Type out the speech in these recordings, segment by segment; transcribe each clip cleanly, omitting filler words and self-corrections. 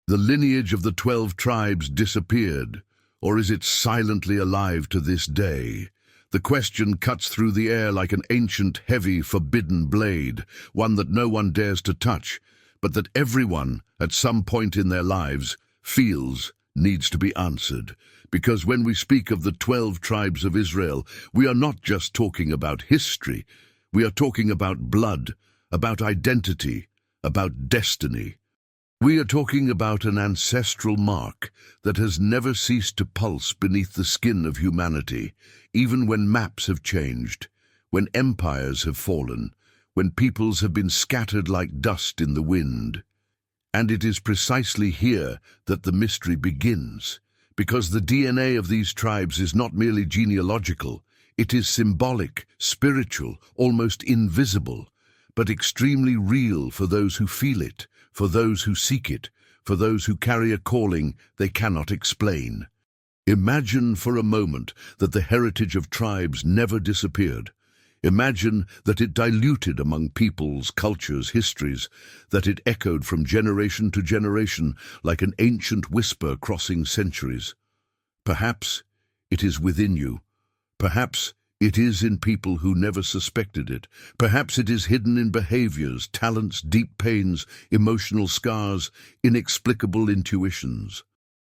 The lineage of the 12 tribes disappeared, or is it silently alive to this day? The question cuts through the air like an ancient, heavy, forbidden blade, one that no one dares to touch, but that everyone, at some point in their lives, feels needs to be answered. Because when we speak of the 12 tribes of Israel, we are not just talking about history. We are talking about blood, about identity, about destiny. We are talking about an ancestral mark that has never ceased to pulse beneath the skin of humanity, even when maps have changed, when empires have fallen, when peoples have been scattered like dust in the wind. And it is precisely here that the mystery begins, because the DNA of these tribes is not merely genealogical, it is symbolic, spiritual, almost invisible, but extremely real for those who feel it, for those who seek it, for those who carry a calling they cannot explain. Imagine for a moment that the heritage of tribes never disappeared. Imagine that it diluted among peoples, cultures, histories, that it echoed from generation to generation like an ancient whisper crossing centuries. Perhaps it is within you. Perhaps it is in people who never suspected it. Perhaps it is hidden in behaviors, talents, deep pains, emotional scars, inexplicable intuitions.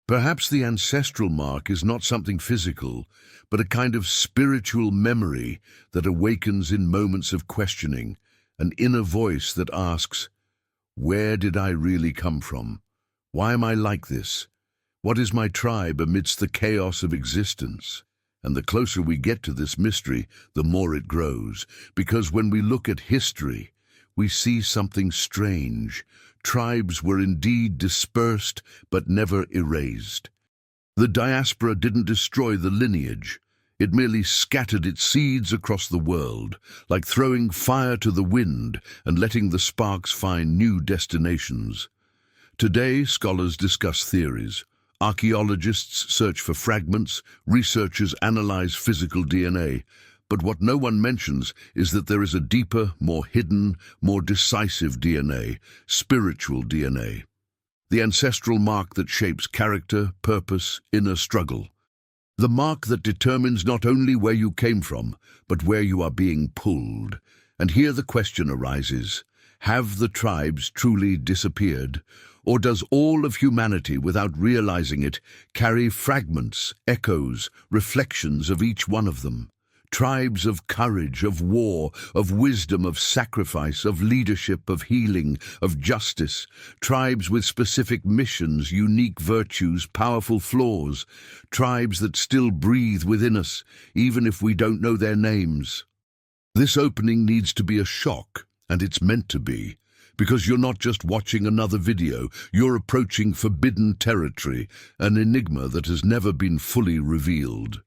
Perhaps the ancestral mark is not something physical, but a kind of spiritual memory that awakens in moments of questioning, an inner voice that asks, "Where did I really come from? Why am I like this? What is my tribe amidst the chaos of existence?" And the closer we get to this mystery, the more it grows, because when we look at history, we see something strange. Tribes were indeed dispersed, but never erased. The diaspora didn't destroy the lineage. It merely scattered its seeds across the world, like throwing fire to the wind and letting the sparks find new destinations. Today, scholars discuss theories. Archaeologists search for fragments, researchers analyze physical DNA, but what no one mentions is that there is a deeper, more hidden, more decisive DNA, spiritual DNA. The ancestral mark that shapes character, purpose, inner struggle. The mark that determines not only where you came from, but where you are being pulled. And here the question arises, have the tribes truly disappeared? Or does all of humanity, without realizing it, carry fragments, echoes, reflections of each one of them? Tribes of courage, of war, of wisdom, of sacrifice, of leadership, of healing, of justice. Tribes with specific missions, unique virtues, powerful flaws. Tribes that still breathe within us, even if we don't know their names. This opening needs to be a shock, and it's meant to be. Because you're not just watching another video, you're approaching forbidden territory, an enigma that has never been fully revealed.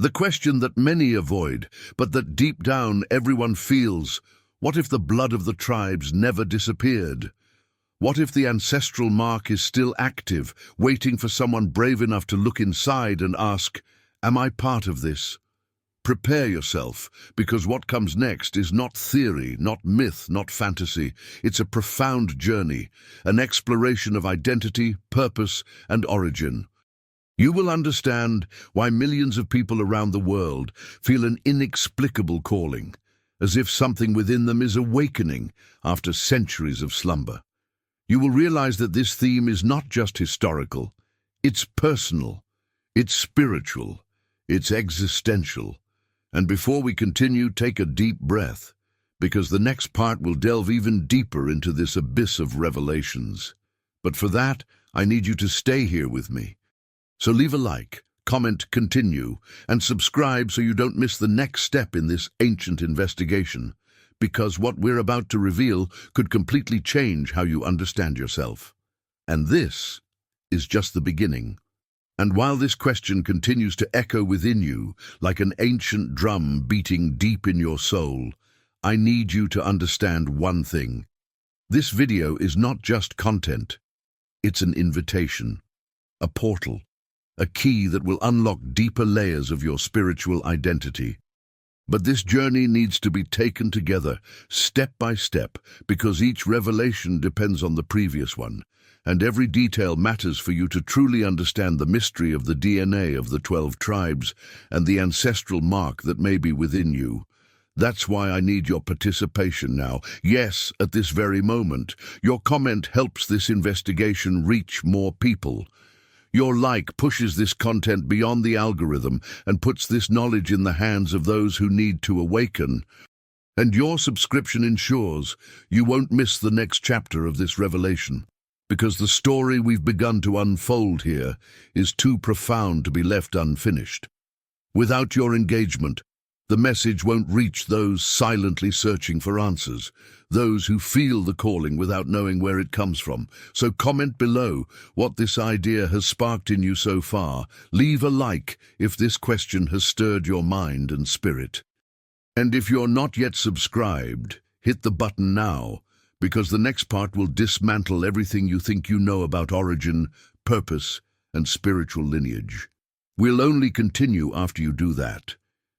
The question that many avoid, but that deep down everyone feels, what if the blood of the tribes never disappeared? What if the ancestral mark is still active, waiting for someone brave enough to look inside and ask, am I part of this? Prepare yourself, because what comes next is not theory, not myth, not fantasy. It's a profound journey, an exploration of identity, purpose, and origin. You will understand why millions of people around the world feel an inexplicable calling, as if something within them is awakening after centuries of slumber. You will realize that this theme is not just historical, it's personal, it's spiritual, it's existential. And before we continue, take a deep breath, because the next part will delve even deeper into this abyss of revelations. But for that, I need you to stay here with me. So leave a like, comment, continue, and subscribe so you don't miss the next step in this ancient investigation, because what we're about to reveal could completely change how you understand yourself. And this is just the beginning. And while this question continues to echo within you, like an ancient drum beating deep in your soul, I need you to understand one thing. This video is not just content. It's an invitation, a portal, a key that will unlock deeper layers of your spiritual identity. But this journey needs to be taken together, step by step, because each revelation depends on the previous one. and every detail matters for you to truly understand the mystery of the DNA of the 12 tribes and the ancestral mark that may be within you. That's why I need your participation now. Yes, at this very moment. Your comment helps this investigation reach more people. Your like pushes this content beyond the algorithm and puts this knowledge in the hands of those who need to awaken. And your subscription ensures you won't miss the next chapter of this revelation, because the story we've begun to unfold here is too profound to be left unfinished. Without your engagement, the message won't reach those silently searching for answers, those who feel the calling without knowing where it comes from. So comment below what this idea has sparked in you so far. Leave a like if this question has stirred your mind and spirit. And if you're not yet subscribed, hit the button now, because the next part will dismantle everything you think you know about origin, purpose, and spiritual lineage. We'll only continue after you do that,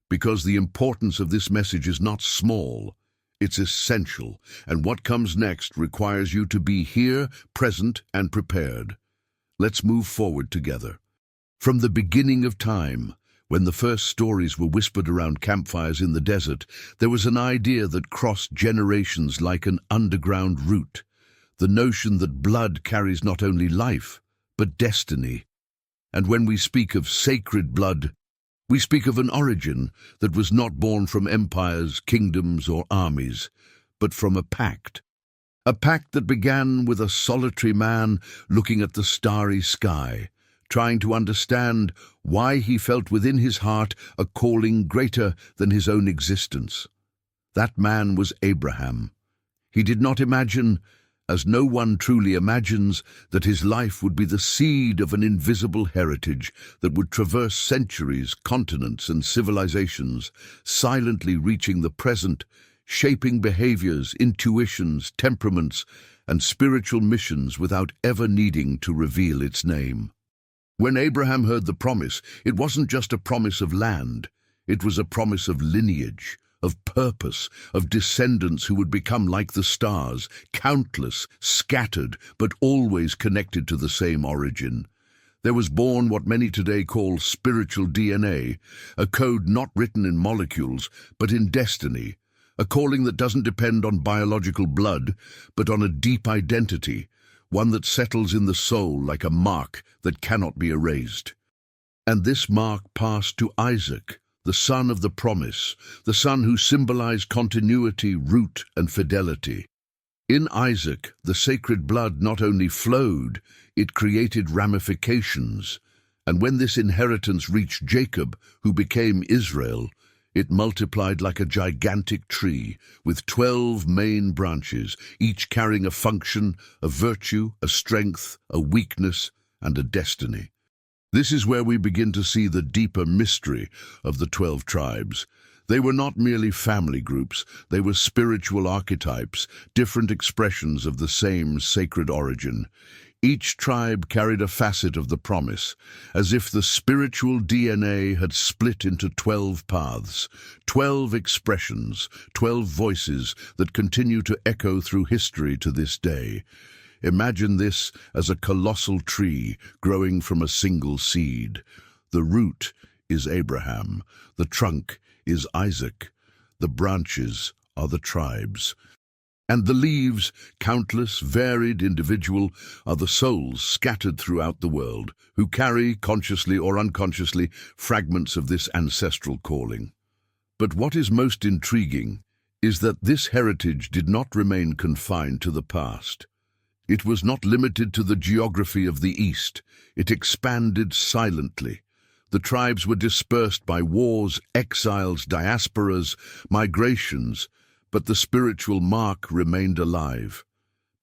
because the importance of this message is not small, it's essential, and what comes next requires you to be here, present, and prepared. Let's move forward together. From the beginning of time, when the first stories were whispered around campfires in the desert, there was an idea that crossed generations like an underground root, the notion that blood carries not only life, but destiny. And when we speak of sacred blood, we speak of an origin that was not born from empires, kingdoms, or armies, but from a pact that began with a solitary man looking at the starry sky, trying to understand why he felt within his heart a calling greater than his own existence. That man was Abraham. He did not imagine, as no one truly imagines, that his life would be the seed of an invisible heritage that would traverse centuries, continents, and civilizations, silently reaching the present, shaping behaviors, intuitions, temperaments, and spiritual missions without ever needing to reveal its name. When Abraham heard the promise, it wasn't just a promise of land, it was a promise of lineage, of purpose, of descendants who would become like the stars, countless, scattered, but always connected to the same origin. There was born what many today call spiritual DNA, a code not written in molecules, but in destiny, a calling that doesn't depend on biological blood, but on a deep identity, one that settles in the soul like a mark that cannot be erased. And this mark passed to Isaac, the son of the promise, the son who symbolized continuity, root, and fidelity. In Isaac, the sacred blood not only flowed, it created ramifications. And when this inheritance reached Jacob, who became Israel, it multiplied like a gigantic tree, with 12 main branches, each carrying a function, a virtue, a strength, a weakness, and a destiny. This is where we begin to see the deeper mystery of the 12 tribes. They were not merely family groups, they were spiritual archetypes, different expressions of the same sacred origin. Each tribe carried a facet of the promise, as if the spiritual DNA had split into 12 paths, 12 expressions, 12 voices that continue to echo through history to this day. Imagine this as a colossal tree growing from a single seed. The root is Abraham, the trunk is Isaac, the branches are the tribes. And the leaves, countless, varied, individual, are the souls scattered throughout the world, who carry, consciously or unconsciously, fragments of this ancestral calling. But what is most intriguing is that this heritage did not remain confined to the past. It was not limited to the geography of the East. It expanded silently. The tribes were dispersed by wars, exiles, diasporas, migrations, but the spiritual mark remained alive.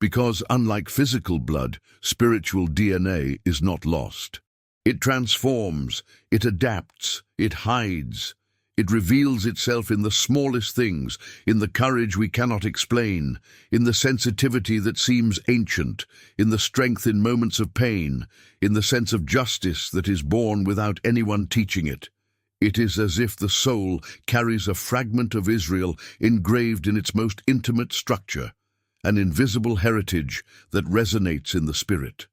Because, unlike physical blood, spiritual DNA is not lost. It transforms, it adapts, it hides. It reveals itself in the smallest things, in the courage we cannot explain, in the sensitivity that seems ancient, in the strength in moments of pain, in the sense of justice that is born without anyone teaching it. It is as if the soul carries a fragment of Israel engraved in its most intimate structure, an invisible heritage that resonates in the spirit.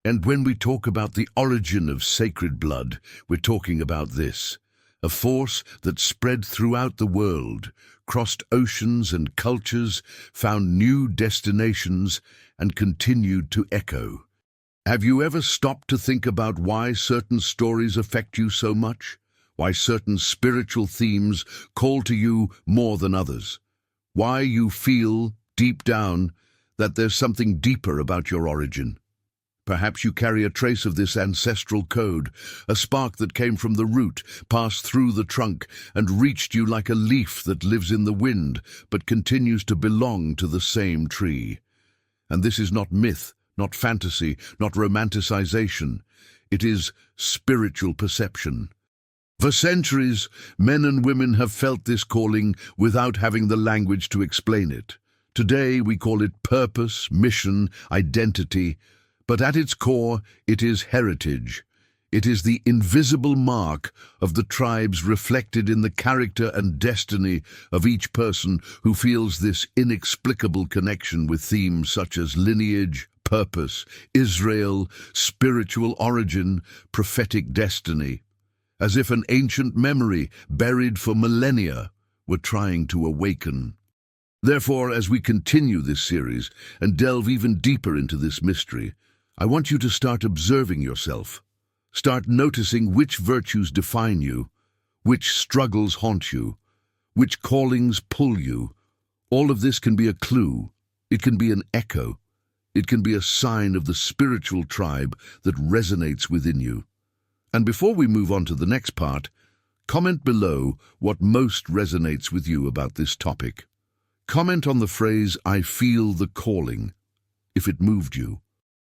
And when we talk about the origin of sacred blood, we're talking about this: a force that spread throughout the world, crossed oceans and cultures, found new destinations, and continued to echo. Have you ever stopped to think about why certain stories affect you so much? Why certain spiritual themes call to you more than others? Why you feel, deep down, that there's something deeper about your origin? Perhaps you carry a trace of this ancestral code, a spark that came from the root, passed through the trunk, and reached you like a leaf that lives in the wind, but continues to belong to the same tree. And this is not myth, not fantasy, not romanticization. It is spiritual perception. For centuries, men and women have felt this calling without having the language to explain it. Today, we call it purpose, mission, identity, but at its core, it is heritage. It is the invisible mark of the tribes reflected in the character and destiny of each person who feels this inexplicable connection with themes such as lineage, purpose, Israel, spiritual origin, prophetic destiny, as if an ancient memory buried for millennia were trying to awaken. Therefore, as we continue this series and delve even deeper into this mystery, I want you to start observing yourself. Start noticing which virtues define you, which struggles haunt you, which callings pull you. All of this can be a clue. It can be an echo. It can be a sign of the spiritual tribe that resonates within you. And before we move on to the next part, comment below what most resonates with you about this topic. Comment on the phrase, "I feel the calling," if it moved you.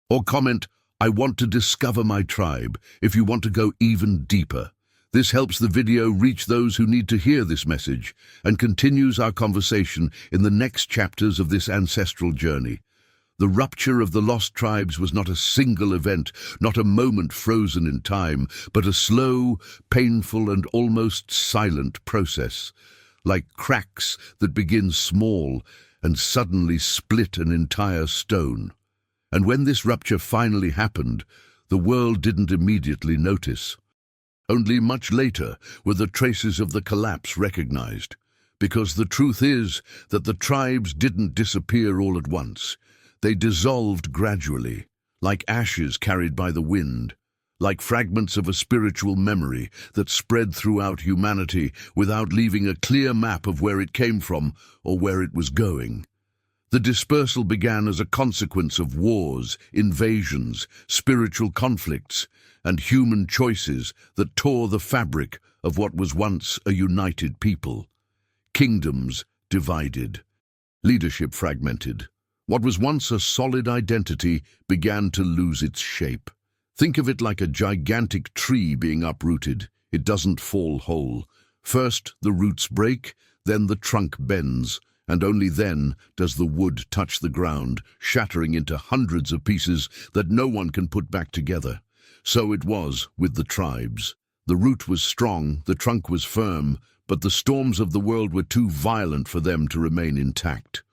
Or comment, "I want to discover my tribe," if you want to go even deeper. This helps the video reach those who need to hear this message and continues our conversation in the next chapters of this ancestral journey. The rupture of the lost tribes was not a single event, not a moment frozen in time, but a slow, painful, and almost silent process, like cracks that begin small and suddenly split an entire stone. And when this rupture finally happened, the world didn't immediately notice. Only much later were the traces of the collapse recognized, because the truth is that the tribes didn't disappear all at once. They dissolved gradually, like ashes carried by the wind, like fragments of a spiritual memory that spread throughout humanity without leaving a clear map of where it came from or where it was going. The dispersal began as a consequence of wars, invasions, spiritual conflicts, and human choices that tore the fabric of what was once a united people. Kingdoms divided, leadership fragmented. What was once a solid identity began to lose its shape. Think of it like a gigantic tree being uprooted. It doesn't fall whole. First, the roots break, then the trunk bends, and only then does the wood touch the ground, shattering into hundreds of pieces that no one can put back together. So it was with the tribes. The root was strong, the trunk was firm, but the storms of the world were too violent for them to remain intact.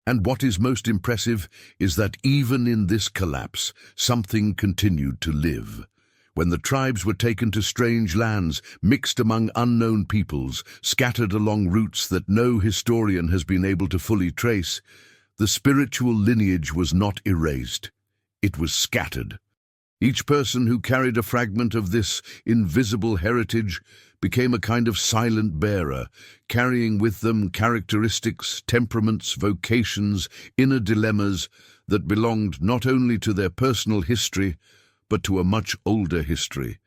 And what is most impressive is that even in this collapse, something continued to live. When the tribes were taken to strange lands, mixed among unknown peoples, scattered along routes that no historian has been able to fully trace, the spiritual lineage was not erased. It was scattered. Each person who carried a fragment of this invisible heritage became a kind of silent bearer, carrying with them characteristics, temperaments, vocations, inner dilemmas that belonged not only to their personal history, but to a much older history.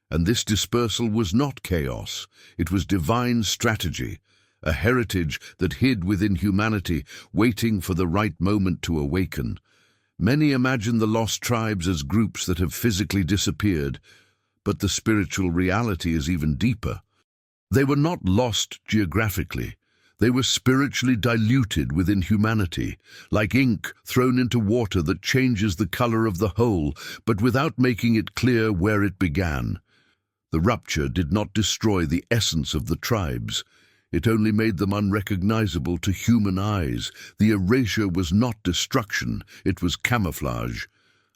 And this dispersal was not chaos, it was divine strategy, a heritage that hid within humanity, waiting for the right moment to awaken. Many imagine the lost tribes as groups that have physically disappeared, but the spiritual reality is even deeper. They were not lost geographically. They were spiritually diluted within humanity, like ink thrown into water that changes the color of the whole, but without making it clear where it began. The rupture did not destroy the essence of the tribes. It only made them unrecognizable to human eyes. The erasure was not destruction, it was camouflage.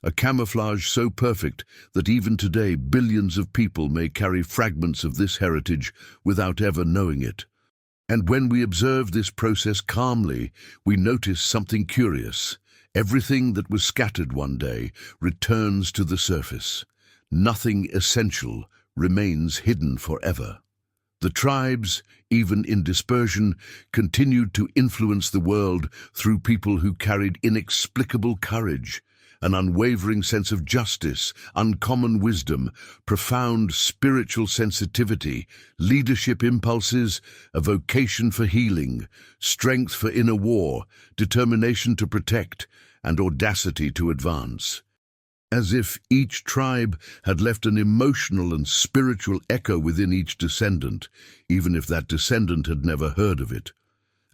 A camouflage so perfect that even today billions of people may carry fragments of this heritage without ever knowing it. And when we observe this process calmly, we notice something curious. Everything that was scattered one day returns to the surface. Nothing essential remains hidden forever. The tribes, even in dispersion, continued to influence the world through people who carried inexplicable courage, an unwavering sense of justice, uncommon wisdom, profound spiritual sensitivity, leadership impulses, a vocation for healing, strength for inner war, determination to protect, and audacity to advance. As if each tribe had left an emotional and spiritual echo within each descendant, even if that descendant had never heard of it.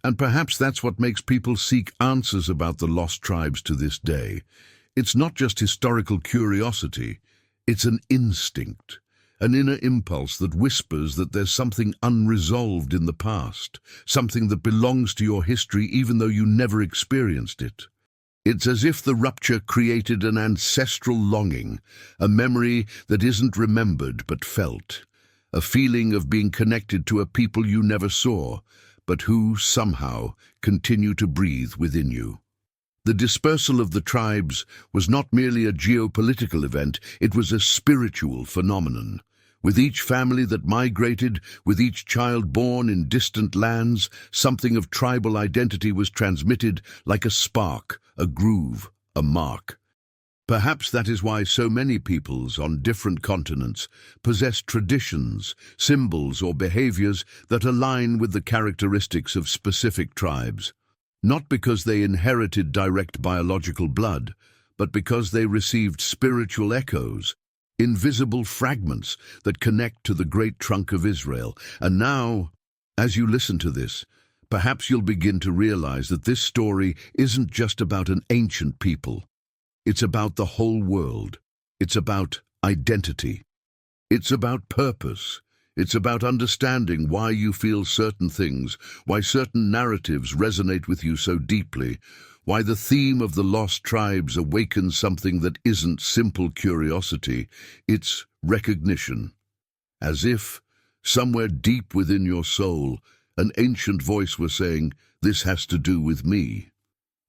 And perhaps that's what makes people seek answers about the lost tribes to this day. It's not just historical curiosity, it's an instinct, an inner impulse that whispers that there's something unresolved in the past, something that belongs to your history even though you never experienced it. It's as if the rupture created an ancestral longing, a memory that isn't remembered but felt, a feeling of being connected to a people you never saw, but who, somehow, continue to breathe within you. The dispersal of the tribes was not merely a geopolitical event, it was a spiritual phenomenon. With each family that migrated, with each child born in distant lands, something of tribal identity was transmitted like a spark, a groove, a mark. Perhaps that is why so many peoples on different continents possess traditions, symbols or behaviors that align with the characteristics of specific tribes. Not because they inherited direct biological blood, but because they received spiritual echoes, invisible fragments that connect to the great trunk of Israel. And now, as you listen to this, perhaps you'll begin to realize that this story isn't just about an ancient people. It's about the whole world. It's about identity. It's about purpose. It's about understanding why you feel certain things, why certain narratives resonate with you so deeply, why the theme of the lost tribes awakens something that isn't simple curiosity, it's recognition. As if, somewhere deep within your soul, an ancient voice was saying, "This has to do with me."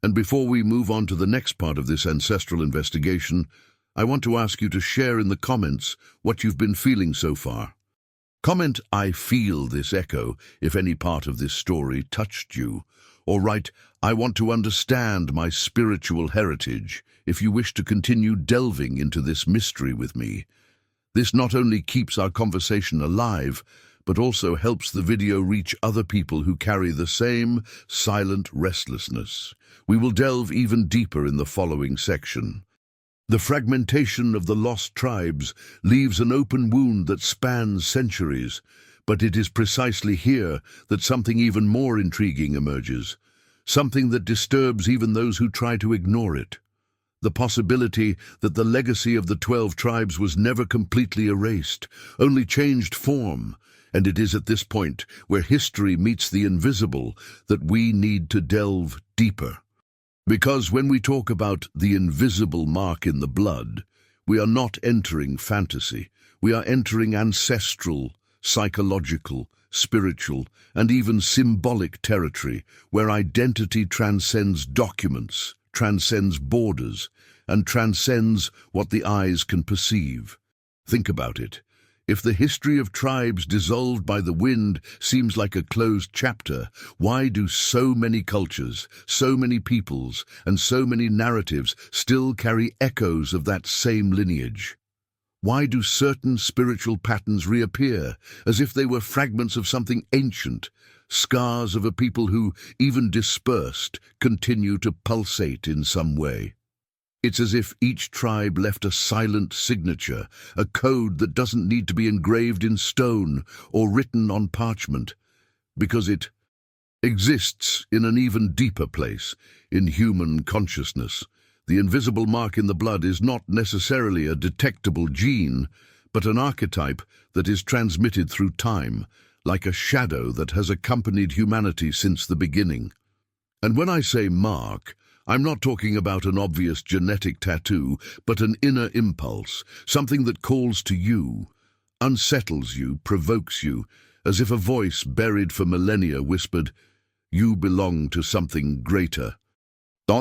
And before we move on to the next part of this ancestral investigation, I want to ask you to share in the comments what you've been feeling so far. Comment, "I feel this echo," if any part of this story touched you. Or write, "I want to understand my spiritual heritage," if you wish to continue delving into this mystery with me. This not only keeps our conversation alive, but also helps the video reach other people who carry the same silent restlessness. We will delve even deeper in the following section. The fragmentation of the lost tribes leaves an open wound that spans centuries, but it is precisely here that something even more intriguing emerges, something that disturbs even those who try to ignore it. The possibility that the legacy of the 12 tribes was never completely erased, only changed form, and it is at this point, where history meets the invisible, that we need to delve deeper. Because when we talk about the invisible mark in the blood, we are not entering fantasy. We are entering ancestral, psychological, spiritual, and even symbolic territory, where identity transcends documents, transcends borders, and transcends what the eyes can perceive. Think about it. If the history of tribes dissolved by the wind seems like a closed chapter, why do so many cultures, so many peoples, and so many narratives still carry echoes of that same lineage? Why do certain spiritual patterns reappear, as if they were fragments of something ancient, scars of a people who, even dispersed, continue to pulsate in some way? It's as if each tribe left a silent signature, a code that doesn't need to be engraved in stone or written on parchment, because it exists in an even deeper place, in human consciousness. The invisible mark in the blood is not necessarily a detectable gene, but an archetype that is transmitted through time, like a shadow that has accompanied humanity since the beginning. And when I say mark, I'm not talking about an obvious genetic tattoo, but an inner impulse, something that calls to you, unsettles you, provokes you, as if a voice buried for millennia whispered, "You belong to something greater."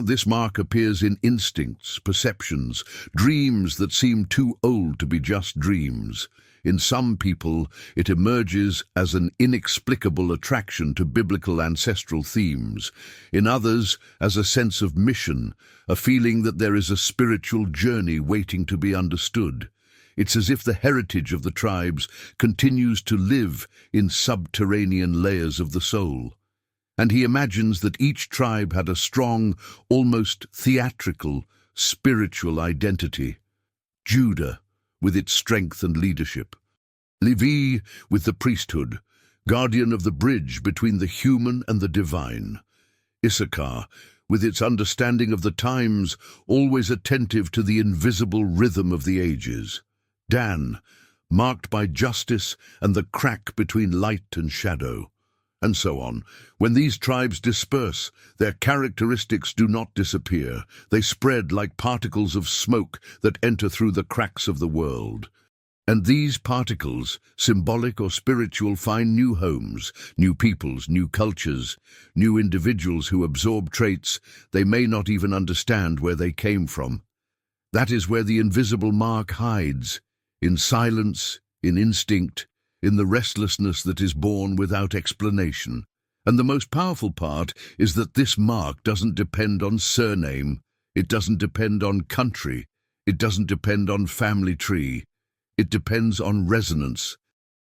This mark appears in instincts, perceptions, dreams that seem too old to be just dreams. In some people, it emerges as an inexplicable attraction to biblical ancestral themes. In others, as a sense of mission, a feeling that there is a spiritual journey waiting to be understood. It's as if the heritage of the tribes continues to live in subterranean layers of the soul. And he imagines that each tribe had a strong, almost theatrical, spiritual identity. Judah, with its strength and leadership. Levi, with the priesthood, guardian of the bridge between the human and the divine. Issachar, with its understanding of the times, always attentive to the invisible rhythm of the ages. Dan, marked by justice and the crack between light and shadow. And so on. When these tribes disperse, their characteristics do not disappear. They spread like particles of smoke that enter through the cracks of the world. And these particles, symbolic or spiritual, find new homes, new peoples, new cultures, new individuals who absorb traits they may not even understand where they came from. That is where the invisible mark hides, in silence, in instinct, in the restlessness that is born without explanation. And the most powerful part is that this mark doesn't depend on surname, it doesn't depend on country, it doesn't depend on family tree. It depends on resonance.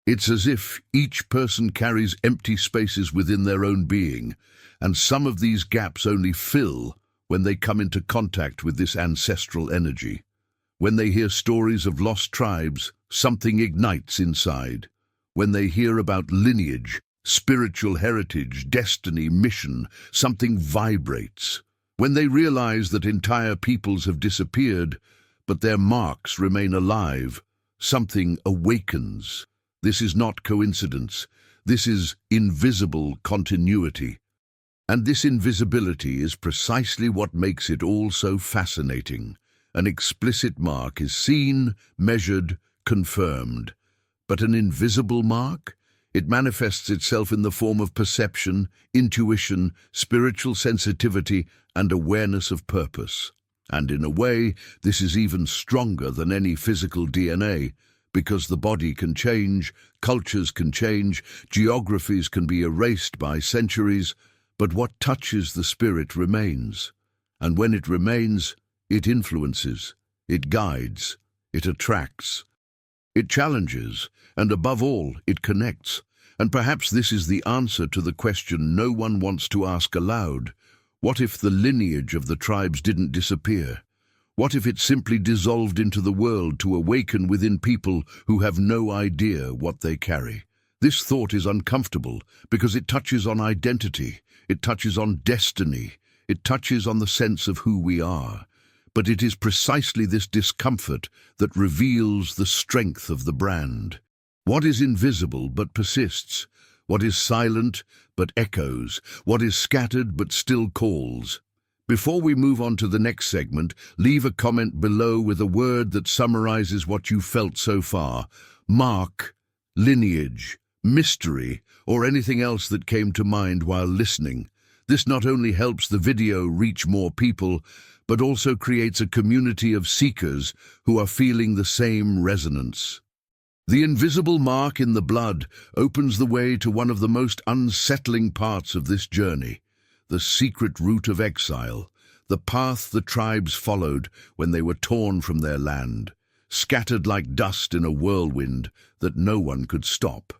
It's as if each person carries empty spaces within their own being, and some of these gaps only fill when they come into contact with this ancestral energy. When they hear stories of lost tribes, something ignites inside. When they hear about lineage, spiritual heritage, destiny, mission, something vibrates. When they realize that entire peoples have disappeared, but their marks remain alive, something awakens. This is not coincidence. This is invisible continuity. And this invisibility is precisely what makes it all so fascinating. An explicit mark is seen, measured, confirmed. But an invisible mark? It manifests itself in the form of perception, intuition, spiritual sensitivity, and awareness of purpose. And in a way, this is even stronger than any physical DNA, because the body can change, cultures can change, geographies can be erased by centuries, but what touches the spirit remains. And when it remains, it influences, it guides, it attracts. It challenges, and above all, it connects. And perhaps this is the answer to the question no one wants to ask aloud. What if the lineage of the tribes didn't disappear? What if it simply dissolved into the world to awaken within people who have no idea what they carry? This thought is uncomfortable because it touches on identity, it touches on destiny, it touches on the sense of who we are. But it is precisely this discomfort that reveals the strength of the brand. What is invisible but persists? What is silent but echoes? What is scattered but still calls? Before we move on to the next segment, leave a comment below with a word that summarizes what you felt so far. Mark, lineage, mystery, or anything else that came to mind while listening. This not only helps the video reach more people, but also creates a community of seekers who are feeling the same resonance. The invisible mark in the blood opens the way to one of the most unsettling parts of this journey, the secret route of exile, the path the tribes followed when they were torn from their land, scattered like dust in a whirlwind that no one could stop.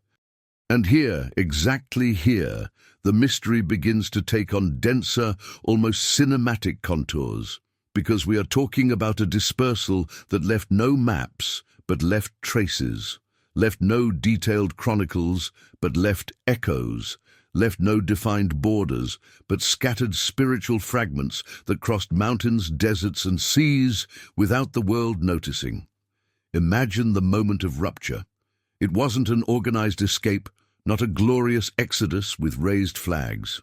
And here, exactly here, the mystery begins to take on denser, almost cinematic contours, because we are talking about a dispersal that left no maps, but left traces, left no detailed chronicles, but left echoes, left no defined borders, but scattered spiritual fragments that crossed mountains, deserts, and seas without the world noticing. Imagine the moment of rupture. It wasn't an organized escape, not a glorious exodus with raised flags.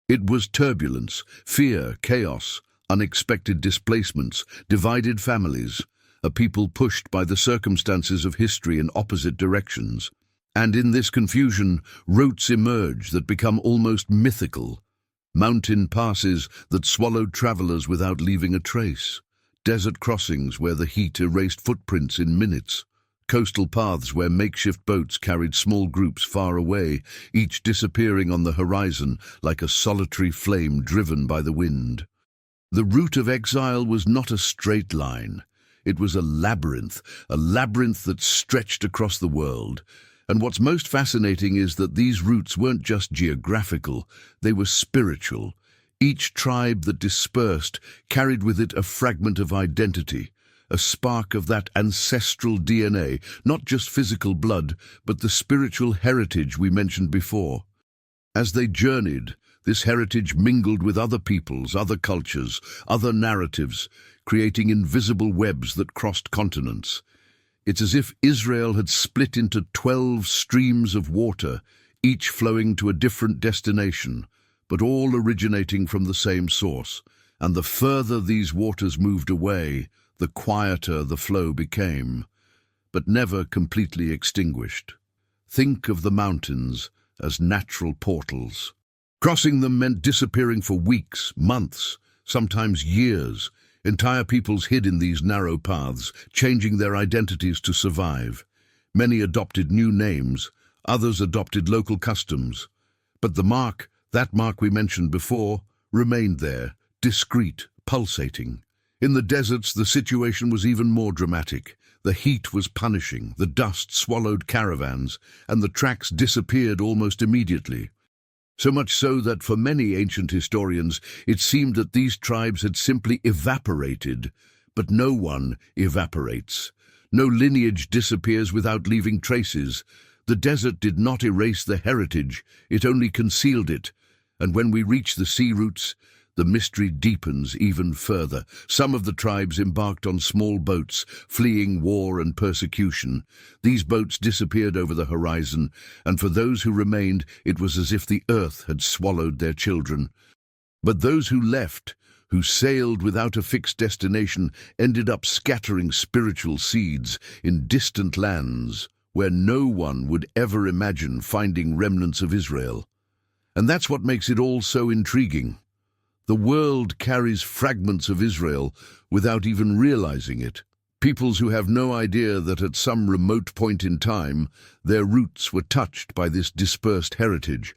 It was turbulence, fear, chaos, unexpected displacements, divided families, a people pushed by the circumstances of history in opposite directions. And in this confusion, routes emerge that become almost mythical. Mountain passes that swallowed travelers without leaving a trace. Desert crossings where the heat erased footprints in minutes. Coastal paths where makeshift boats carried small groups far away, each disappearing on the horizon like a solitary flame driven by the wind. The route of exile was not a straight line. It was a labyrinth that stretched across the world. And what's most fascinating is that these routes weren't just geographical, they were spiritual. Each tribe that dispersed carried with it a fragment of identity, a spark of that ancestral DNA, not just physical blood, but the spiritual heritage we mentioned before. As they journeyed, this heritage mingled with other peoples, other cultures, other narratives, creating invisible webs that crossed continents. It's as if Israel had split into 12 streams of water, each flowing to a different destination, but all originating from the same source. And the further these waters moved away, the quieter the flow became, but never completely extinguished. Think of the mountains as natural portals. Crossing them meant disappearing for weeks, months, sometimes years. Entire peoples hid in these narrow paths, changing their identities to survive. Many adopted new names, others adopted local customs. But that mark we mentioned before, remained there, discreet, pulsating. In the deserts, the situation was even more dramatic. The heat was punishing, the dust swallowed caravans, and the tracks disappeared almost immediately. So much so that for many ancient historians, it seemed that these tribes had simply evaporated. But no one evaporates. No lineage disappears without leaving traces. The desert did not erase the heritage, it only concealed it. And when we reach the sea routes, the mystery deepens even further. Some of the tribes embarked on small boats, fleeing war and persecution. These boats disappeared over the horizon, and for those who remained, it was as if the earth had swallowed their children. But those who left, who sailed without a fixed destination, ended up scattering spiritual seeds in distant lands where no one would ever imagine finding remnants of Israel. And that's what makes it all so intriguing. The world carries fragments of Israel without even realizing it. Peoples who have no idea that at some remote point in time, their roots were touched by this dispersed heritage.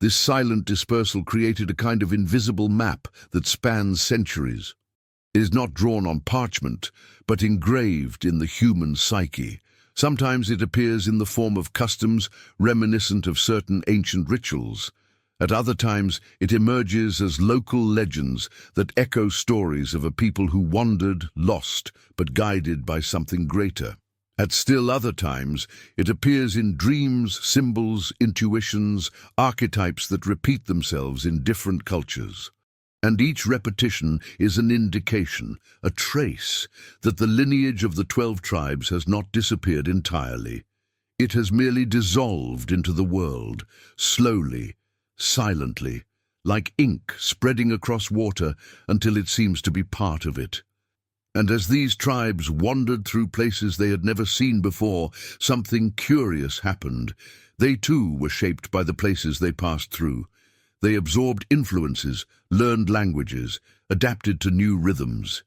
This silent dispersal created a kind of invisible map that spans centuries. It is not drawn on parchment, but engraved in the human psyche. Sometimes it appears in the form of customs reminiscent of certain ancient rituals. At other times, it emerges as local legends that echo stories of a people who wandered, lost, but guided by something greater. At still other times, it appears in dreams, symbols, intuitions, archetypes that repeat themselves in different cultures. And each repetition is an indication, a trace, that the lineage of the 12 tribes has not disappeared entirely. It has merely dissolved into the world, slowly, silently, like ink spreading across water until it seems to be part of it. And as these tribes wandered through places they had never seen before, something curious happened. They too were shaped by the places they passed through. They absorbed influences, learned languages, adapted to new rhythms.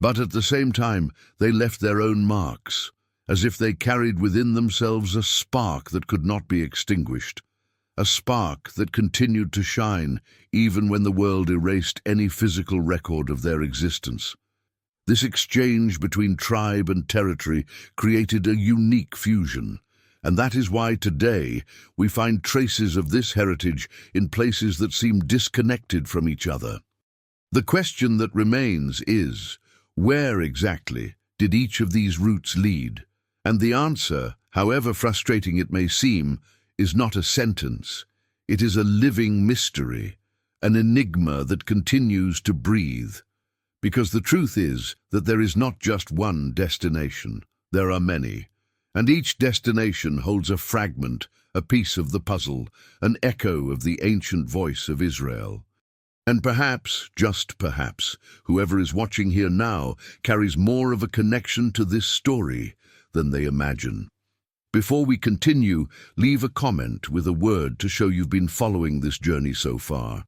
But at the same time, they left their own marks, as if they carried within themselves a spark that could not be extinguished. A spark that continued to shine even when the world erased any physical record of their existence. This exchange between tribe and territory created a unique fusion, and that is why today we find traces of this heritage in places that seem disconnected from each other. The question that remains is, where exactly did each of these routes lead? And the answer, however frustrating it may seem, is not a sentence. It is a living mystery, an enigma that continues to breathe. Because the truth is that there is not just one destination. There are many. And each destination holds a fragment, a piece of the puzzle, an echo of the ancient voice of Israel. And perhaps, just perhaps, whoever is watching here now carries more of a connection to this story than they imagine. Before we continue, leave a comment with a word to show you've been following this journey so far.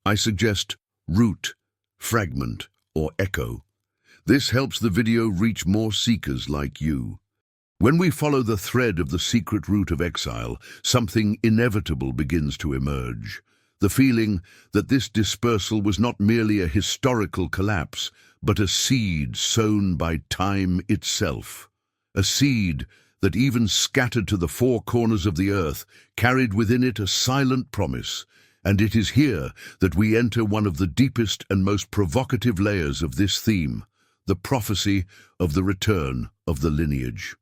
I suggest root, fragment, or echo. This helps the video reach more seekers like you. When we follow the thread of the secret route of exile, something inevitable begins to emerge. The feeling that this dispersal was not merely a historical collapse, but a seed sown by time itself. A seed that, even scattered to the four corners of the earth, carried within it a silent promise. And it is here that we enter one of the deepest and most provocative layers of this theme, the prophecy of the return of the lineage.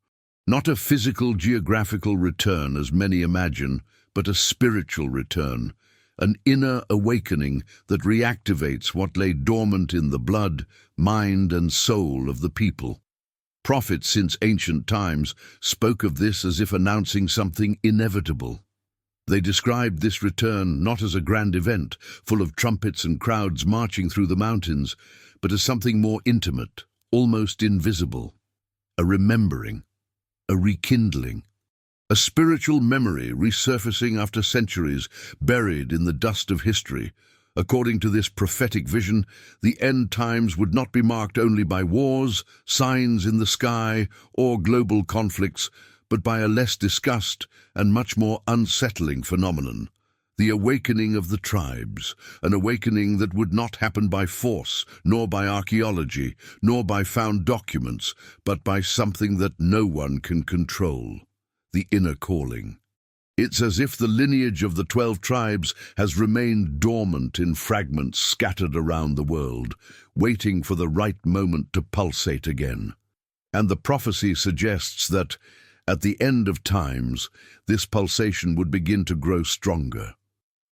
Not a physical, geographical return, as many imagine, but a spiritual return, an inner awakening that reactivates what lay dormant in the blood, mind, and soul of the people. Prophets since ancient times spoke of this as if announcing something inevitable. They described this return not as a grand event, full of trumpets and crowds marching through the mountains, but as something more intimate, almost invisible. A remembering, a rekindling, a spiritual memory resurfacing after centuries buried in the dust of history. According to this prophetic vision, the end times would not be marked only by wars, signs in the sky, or global conflicts, but by a less discussed and much more unsettling phenomenon, the awakening of the tribes, an awakening that would not happen by force, nor by archaeology, nor by found documents, but by something that no one can control, the inner calling. It's as if the lineage of the 12 tribes has remained dormant in fragments scattered around the world, waiting for the right moment to pulsate again. And the prophecy suggests that, at the end of times, this pulsation would begin to grow stronger.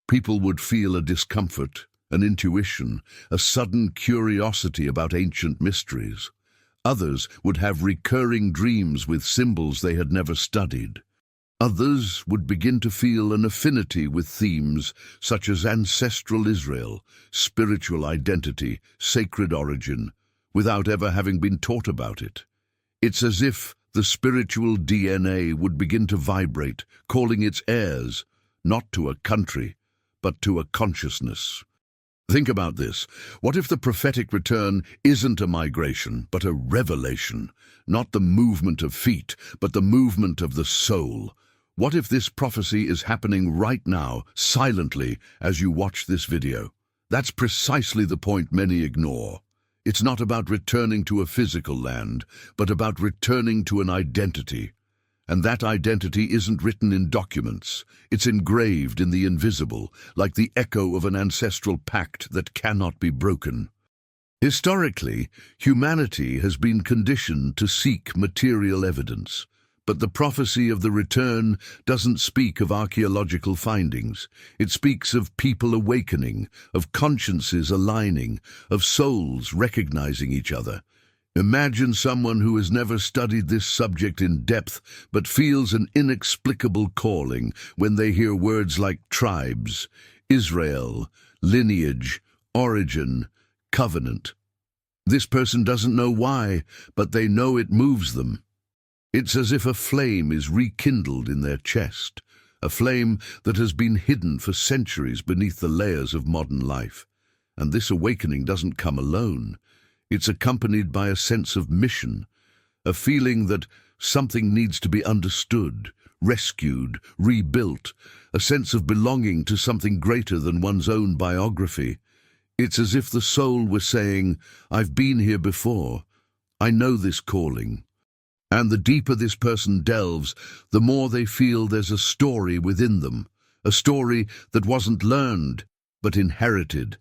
People would feel a discomfort, an intuition, a sudden curiosity about ancient mysteries. Others would have recurring dreams with symbols they had never studied. Others would begin to feel an affinity with themes such as ancestral Israel, spiritual identity, sacred origin, without ever having been taught about it. It's as if the spiritual DNA would begin to vibrate, calling its heirs, not to a country, but to a consciousness. Think about this. What if the prophetic return isn't a migration, but a revelation? Not the movement of feet, but the movement of the soul. What if this prophecy is happening right now, silently, as you watch this video? That's precisely the point many ignore. It's not about returning to a physical land, but about returning to an identity. And that identity isn't written in documents. It's engraved in the invisible, like the echo of an ancestral pact that cannot be broken. Historically, humanity has been conditioned to seek material evidence. But the prophecy of the return doesn't speak of archaeological findings. It speaks of people awakening, of consciences aligning, of souls recognizing each other. Imagine someone who has never studied this subject in depth but feels an inexplicable calling when they hear words like tribes, Israel, lineage, origin, covenant. This person doesn't know why, but they know it moves them. It's as if a flame is rekindled in their chest, a flame that has been hidden for centuries beneath the layers of modern life. And this awakening doesn't come alone. It's accompanied by a sense of mission, a feeling that something needs to be understood, rescued, rebuilt, a sense of belonging to something greater than one's own biography. It's as if the soul were saying, "I've been here before. I know this calling." And the deeper this person delves, the more they feel there's a story within them, a story that wasn't learned, but inherited,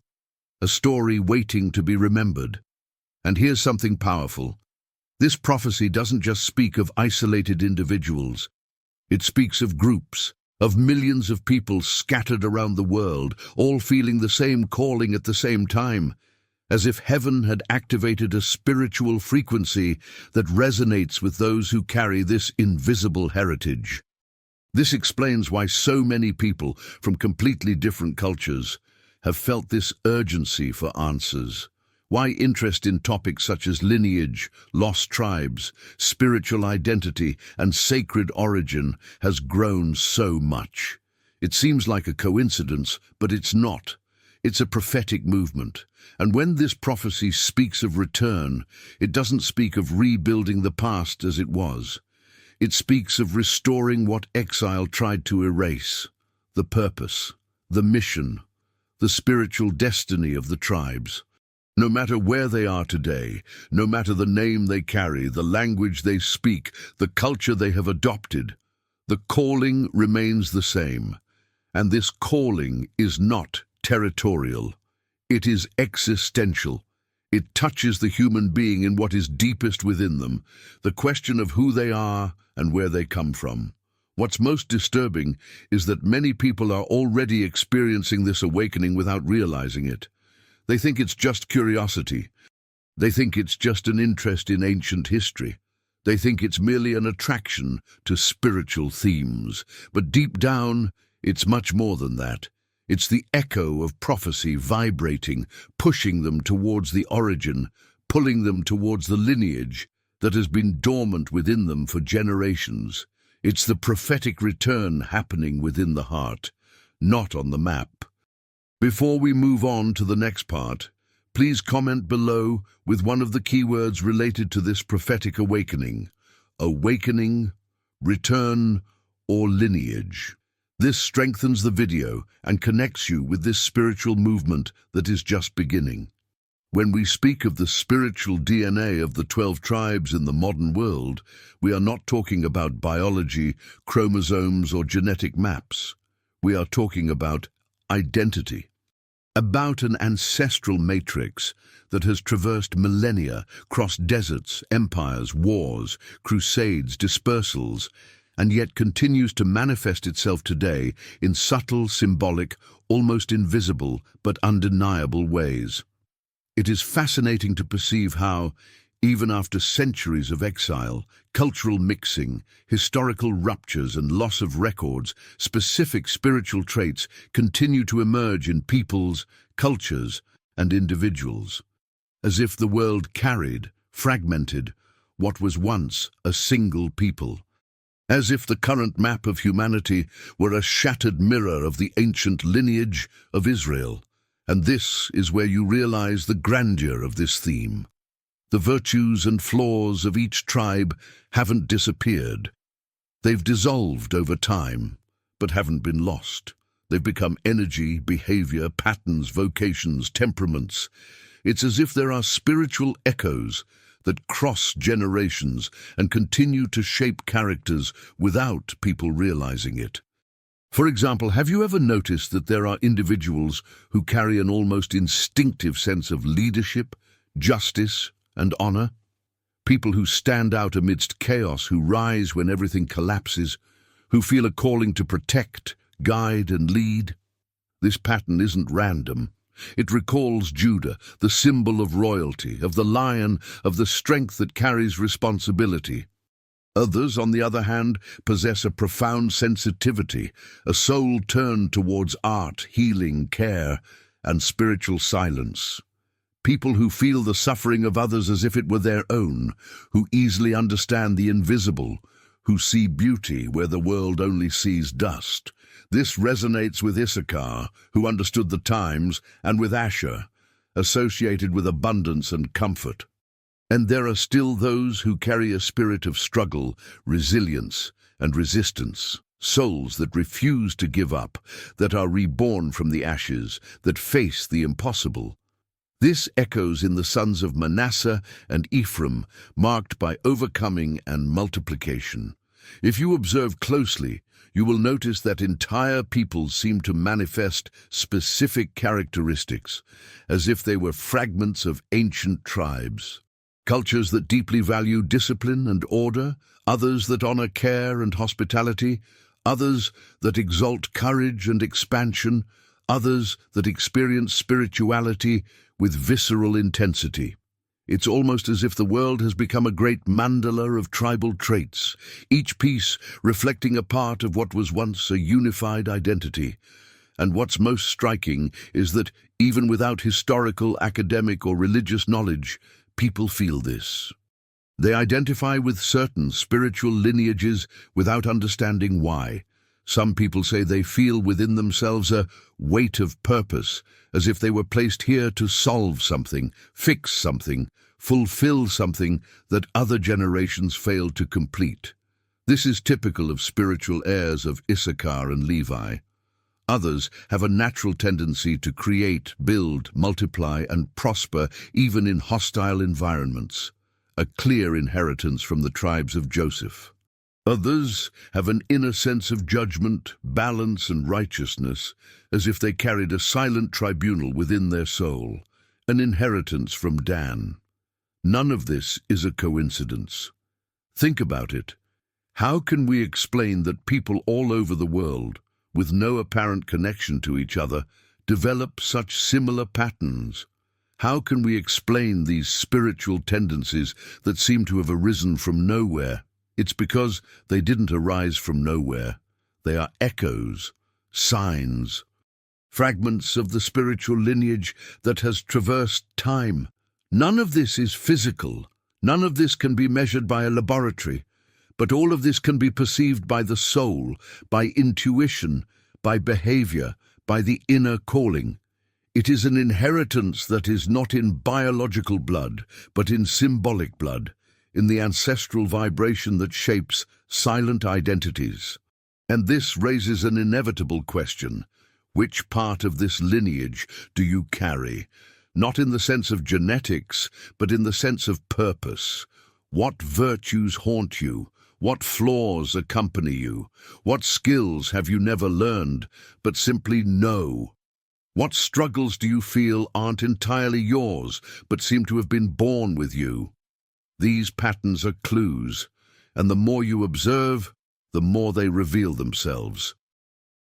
a story waiting to be remembered. And here's something powerful. This prophecy doesn't just speak of isolated individuals. It speaks of groups, of millions of people scattered around the world, all feeling the same calling at the same time. as if heaven had activated a spiritual frequency that resonates with those who carry this invisible heritage. This explains why so many people from completely different cultures have felt this urgency for answers. Why interest in topics such as lineage, lost tribes, spiritual identity, and sacred origin has grown so much. It seems like a coincidence, but it's not. It's a prophetic movement. And when this prophecy speaks of return, it doesn't speak of rebuilding the past as it was. It speaks of restoring what exile tried to erase: the purpose, the mission, the spiritual destiny of the tribes. No matter where they are today, no matter the name they carry, the language they speak, the culture they have adopted, the calling remains the same. And this calling is not territorial. It is existential. It touches the human being in what is deepest within them, the question of who they are and where they come from. What's most disturbing is that many people are already experiencing this awakening without realizing it. They think it's just curiosity. They think it's just an interest in ancient history. They think it's merely an attraction to spiritual themes. But deep down, it's much more than that. It's the echo of prophecy vibrating, pushing them towards the origin, pulling them towards the lineage that has been dormant within them for generations. It's the prophetic return happening within the heart, not on the map. Before we move on to the next part, please comment below with one of the keywords related to this prophetic awakening: awakening, return, or lineage. This strengthens the video and connects you with this spiritual movement that is just beginning. When we speak of the spiritual DNA of the 12 tribes in the modern world, we are not talking about biology, chromosomes, or genetic maps. We are talking about identity. About an ancestral matrix that has traversed millennia, crossed deserts, empires, wars, crusades, dispersals, and yet continues to manifest itself today in subtle, symbolic, almost invisible, but undeniable ways. It is fascinating to perceive how, even after centuries of exile, cultural mixing, historical ruptures and loss of records, specific spiritual traits continue to emerge in peoples, cultures, and individuals, as if the world carried, fragmented, what was once a single people. As if the current map of humanity were a shattered mirror of the ancient lineage of Israel. And this is where you realize the grandeur of this theme. The virtues and flaws of each tribe haven't disappeared. They've dissolved over time, but haven't been lost. They've become energy, behavior, patterns, vocations, temperaments. It's as if there are spiritual echoes that cross generations and continue to shape characters without people realizing it. For example, have you ever noticed that there are individuals who carry an almost instinctive sense of leadership, justice, and honor? People who stand out amidst chaos, who rise when everything collapses, who feel a calling to protect, guide, and lead. This pattern isn't random. It recalls Judah, the symbol of royalty, of the lion, of the strength that carries responsibility. Others, on the other hand, possess a profound sensitivity, a soul turned towards art, healing, care, and spiritual silence. People who feel the suffering of others as if it were their own, who easily understand the invisible, who see beauty where the world only sees dust. This resonates with Issachar, who understood the times, and with Asher, associated with abundance and comfort. And there are still those who carry a spirit of struggle, resilience, and resistance. Souls that refuse to give up, that are reborn from the ashes, that face the impossible. This echoes in the sons of Manasseh and Ephraim, marked by overcoming and multiplication. If you observe closely, you will notice that entire peoples seem to manifest specific characteristics, as if they were fragments of ancient tribes. Cultures that deeply value discipline and order, others that honor care and hospitality, others that exalt courage and expansion, others that experience spirituality with visceral intensity. It's almost as if the world has become a great mandala of tribal traits, each piece reflecting a part of what was once a unified identity. And what's most striking is that, even without historical, academic, or religious knowledge, people feel this. They identify with certain spiritual lineages without understanding why. Some people say they feel within themselves a weight of purpose, as if they were placed here to solve something, fix something, fulfill something that other generations failed to complete. This is typical of spiritual heirs of Issachar and Levi. Others have a natural tendency to create, build, multiply, and prosper even in hostile environments, a clear inheritance from the tribes of Joseph. Others have an inner sense of judgment, balance, and righteousness, as if they carried a silent tribunal within their soul, an inheritance from Dan. None of this is a coincidence. Think about it. How can we explain that people all over the world, with no apparent connection to each other, develop such similar patterns? How can we explain these spiritual tendencies that seem to have arisen from nowhere? It's because they didn't arise from nowhere. They are echoes, signs, fragments of the spiritual lineage that has traversed time. None of this is physical. None of this can be measured by a laboratory. But all of this can be perceived by the soul, by intuition, by behavior, by the inner calling. It is an inheritance that is not in biological blood, but in symbolic blood, in the ancestral vibration that shapes silent identities. And this raises an inevitable question. Which part of this lineage do you carry? Not in the sense of genetics, but in the sense of purpose. What virtues haunt you? What flaws accompany you? What skills have you never learned, but simply know? What struggles do you feel aren't entirely yours, but seem to have been born with you? These patterns are clues, and the more you observe, the more they reveal themselves.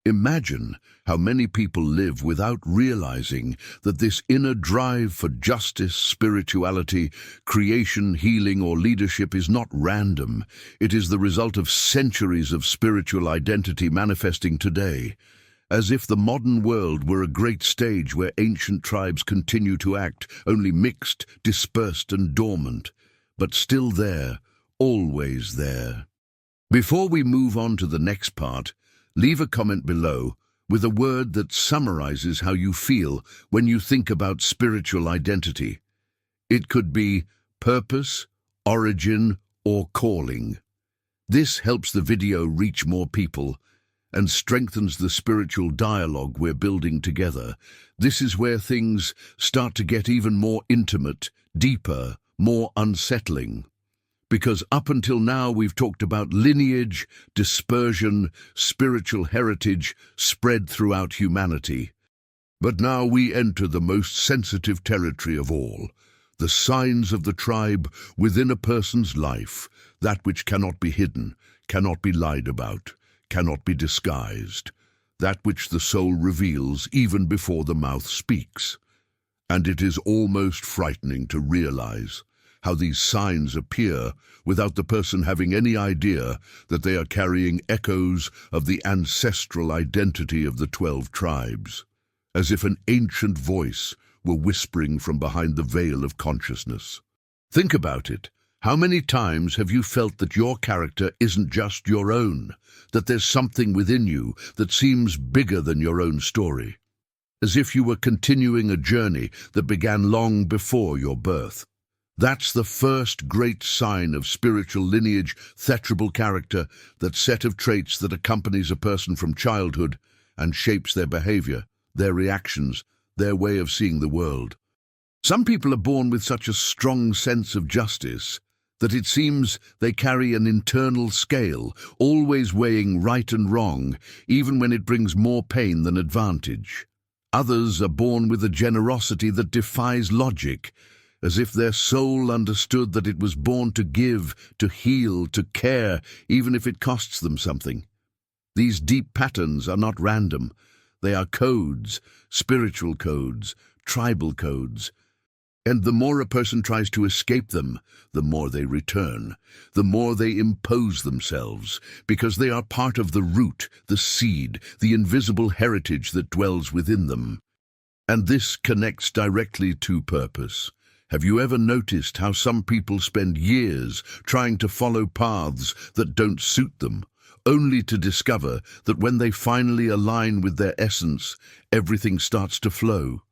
Imagine how many people live without realizing that this inner drive for justice, spirituality, creation, healing, or leadership is not random. It is the result of centuries of spiritual identity manifesting today, as if the modern world were a great stage where ancient tribes continue to act, only mixed, dispersed, and dormant, but still there, always there. Before we move on to the next part, leave a comment below with a word that summarizes how you feel when you think about spiritual identity. It could be purpose, origin, or calling. This helps the video reach more people and strengthens the spiritual dialogue we're building together. This is where things start to get even more intimate, deeper, more unsettling. Because up until now we've talked about lineage, dispersion, spiritual heritage spread throughout humanity. But now we enter the most sensitive territory of all, the signs of the tribe within a person's life, that which cannot be hidden, cannot be lied about, cannot be disguised, that which the soul reveals even before the mouth speaks. And it is almost frightening to realize how these signs appear without the person having any idea that they are carrying echoes of the ancestral identity of the 12 tribes, as if an ancient voice were whispering from behind the veil of consciousness. Think about it. How many times have you felt that your character isn't just your own, that there's something within you that seems bigger than your own story, as if you were continuing a journey that began long before your birth? That's the first great sign of spiritual lineage, thetrable character, that set of traits that accompanies a person from childhood and shapes their behavior, their reactions, their way of seeing the world. Some people are born with such a strong sense of justice that it seems they carry an internal scale, always weighing right and wrong, even when it brings more pain than advantage. Others are born with a generosity that defies logic, as if their soul understood that it was born to give, to heal, to care, even if it costs them something. These deep patterns are not random. They are codes, spiritual codes, tribal codes, And the more a person tries to escape them, the more they return, the more they impose themselves, because they are part of the root, the seed, the invisible heritage that dwells within them. And this connects directly to purpose. Have you ever noticed how some people spend years trying to follow paths that don't suit them, only to discover that when they finally align with their essence, everything starts to flow?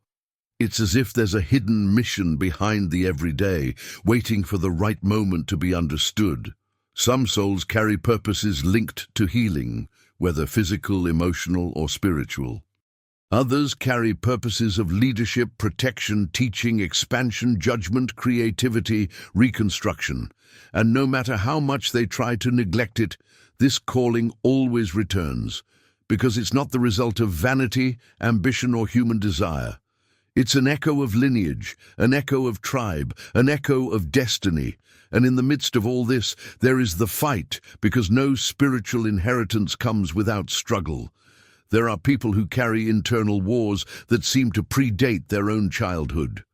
It's as if there's a hidden mission behind the everyday, waiting for the right moment to be understood. Some souls carry purposes linked to healing, whether physical, emotional, or spiritual. Others carry purposes of leadership, protection, teaching, expansion, judgment, creativity, reconstruction. And no matter how much they try to neglect it, this calling always returns, because it's not the result of vanity, ambition, or human desire. It's an echo of lineage, an echo of tribe, an echo of destiny. And in the midst of all this, there is the fight, because no spiritual inheritance comes without struggle. There are people who carry internal wars that seem to predate their own childhood.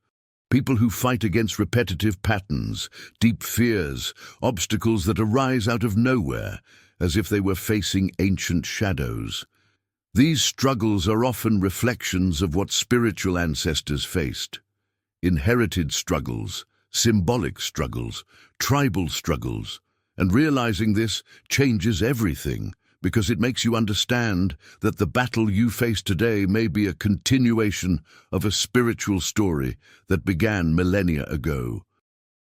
People who fight against repetitive patterns, deep fears, obstacles that arise out of nowhere, as if they were facing ancient shadows. These struggles are often reflections of what spiritual ancestors faced. Inherited struggles, symbolic struggles, tribal struggles. And realizing this changes everything, because it makes you understand that the battle you face today may be a continuation of a spiritual story that began millennia ago.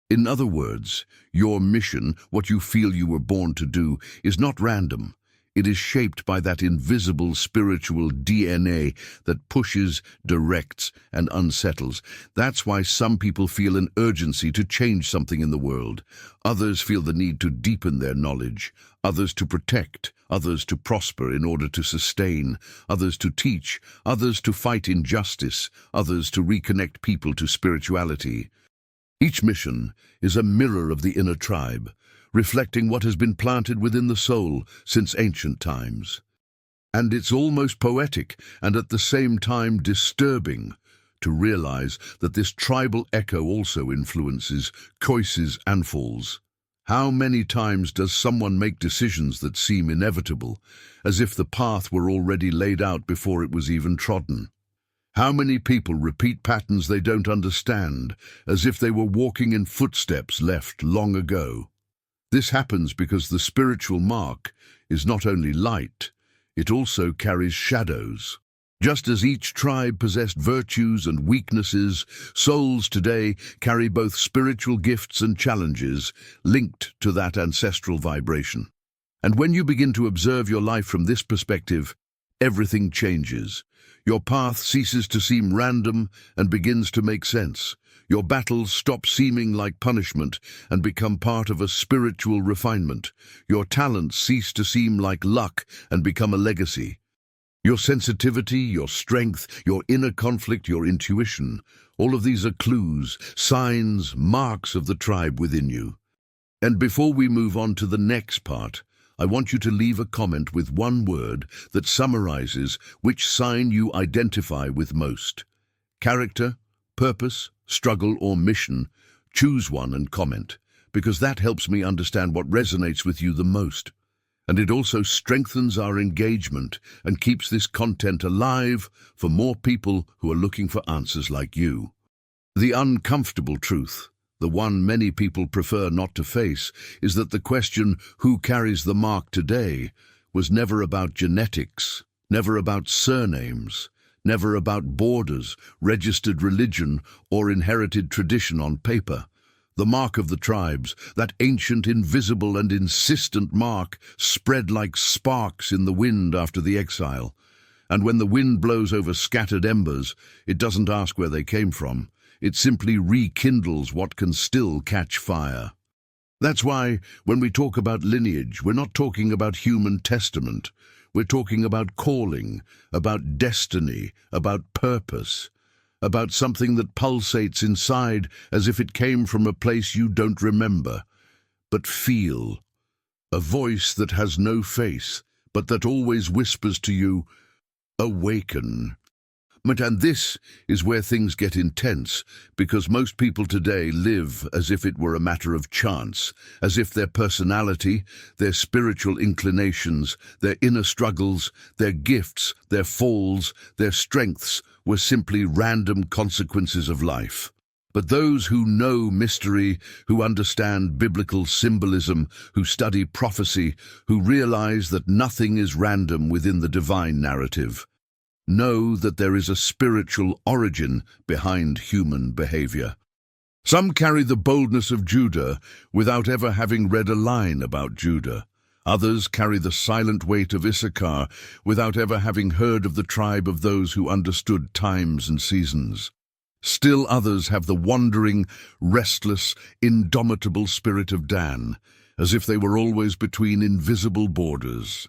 In other words, your mission, what you feel you were born to do, is not random. It is shaped by that invisible spiritual DNA that pushes, directs, and unsettles. That's why some people feel an urgency to change something in the world. Others feel the need to deepen their knowledge. Others to protect. Others to prosper in order to sustain. Others to teach. Others to fight injustice. Others to reconnect people to spirituality. Each mission is a mirror of the inner tribe, reflecting what has been planted within the soul since ancient times. And it's almost poetic and at the same time disturbing to realize that this tribal echo also influences choices and falls. How many times does someone make decisions that seem inevitable, as if the path were already laid out before it was even trodden? How many people repeat patterns they don't understand, as if they were walking in footsteps left long ago? This happens because the spiritual mark is not only light, it also carries shadows. Just as each tribe possessed virtues and weaknesses, souls today carry both spiritual gifts and challenges linked to that ancestral vibration. And when you begin to observe your life from this perspective, everything changes. Your path ceases to seem random and begins to make sense. Your battles stop seeming like punishment and become part of a spiritual refinement. Your talents cease to seem like luck and become a legacy. Your sensitivity, your strength, your inner conflict, your intuition, all of these are clues, signs, marks of the tribe within you. And before we move on to the next part, I want you to leave a comment with one word that summarizes which sign you identify with most. Character, purpose, struggle, or mission. Choose one and comment, because that helps me understand what resonates with you the most. And it also strengthens our engagement and keeps this content alive for more people who are looking for answers like you. The uncomfortable truth, the one many people prefer not to face, is that the question, who carries the mark today, was never about genetics, never about surnames, never about borders, registered religion, or inherited tradition on paper. The mark of the tribes, that ancient, invisible, and insistent mark, spread like sparks in the wind after the exile. And when the wind blows over scattered embers, it doesn't ask where they came from. It simply rekindles what can still catch fire. That's why, when we talk about lineage, we're not talking about human testament. We're talking about calling, about destiny, about purpose, about something that pulsates inside as if it came from a place you don't remember, but feel. A voice that has no face, but that always whispers to you, awaken. And this is where things get intense, because most people today live as if it were a matter of chance, as if their personality, their spiritual inclinations, their inner struggles, their gifts, their falls, their strengths were simply random consequences of life. But those who know mystery, who understand biblical symbolism, who study prophecy, who realize that nothing is random within the divine narrative, know that there is a spiritual origin behind human behavior. Some carry the boldness of Judah without ever having read a line about Judah. Others carry the silent weight of Issachar without ever having heard of the tribe of those who understood times and seasons. Still others have the wandering, restless, indomitable spirit of Dan, as if they were always between invisible borders.